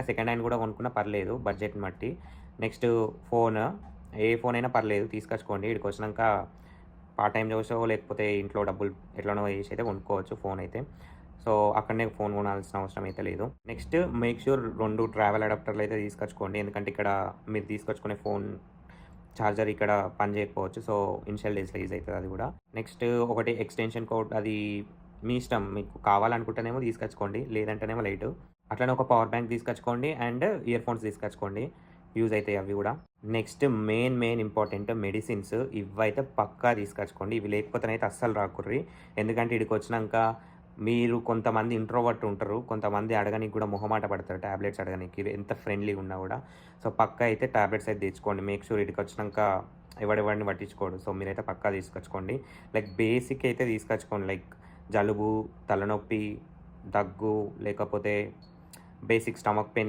Second hand కూడా కొనుక్కున్నా పర్లేదు బడ్జెట్‌ని బట్టి. నెక్స్ట్ ఫోను, ఏ ఫోన్ అయినా పర్లేదు తీసుకొచ్చుకోండి. ఈడికొచ్చినంక పార్ట్ టైమ్ జోషో లేకపోతే ఇంట్లో డబ్బులు ఎట్లనో ఏసి అయితే కొనుక్కోవచ్చు ఫోనయితే. సో, అక్కడనే ఫోన్ కొనాల్సిన అవసరం అయితే లేదు. నెక్స్ట్ మేక్ ష్యూర్ 2 ట్రావెల్ అడాప్టర్‌లయితే తీసుకొచ్చుకోండి. ఎందుకంటే ఇక్కడ మీరు తీసుకొచ్చుకునే ఫోన్ చార్జర్ ఇక్కడ పని చేయకపోవచ్చు. సో, ఇనిషియల్ డేస్‌లో యూజ్ అయితది అది గూడా. నెక్స్ట్ ఒకటి ఎక్స్‌టెన్షన్ కోడ్ అది మీ ఇష్టం. మీకు కావాలనుకుంటేనేమో తీసుకొచ్చుకోండి. లేదంటేనేమో లైటు. అట్లనే ఒక పవర్ బ్యాంక్ తీసుకొచ్చుకోండి అండ్ ఇయర్ ఫోన్స్ తీసుకొచ్చుకోండి. యూజ్ అయితాయి అవి గూడా. నెక్స్ట్ మెయిన్ ఇంపార్టెంట్ మెడిసిన్స్ ఇవైతే పక్కా తీసుకొచ్చుకోండి. ఇవి లేకపోతేనైతే అస్సలు రాకుర్రి. ఎందుకంటే ఈడికొచ్చినంక మీరు కొంతమంది ఇంట్రోవర్ట్ ఉంటారు. కొంతమంది అడగనీకి గూడా మొహమాట పడతారు టాబ్లెట్స్ అడగనీకి. ఎంత ఫ్రెండ్లీగా ఉన్నా గూడా. సో, పక్కా అయితే టాబ్లెట్స్ అయితే తెచ్చుకోండి. మేక్ ష్యూర్ ఈడికొచ్చినంక ఎవడెవడిని పట్టించుకోడు. సో, మీరైతే పక్కా తీసుకొచ్చుకోండి. లైక్ బేసిక్ అయితే తీసుకొచ్చుకోండి. లైక్ జలుబు, తలనొప్పి, దగ్గు లేకపోతే బేసిక్ స్టమక్ పెయిన్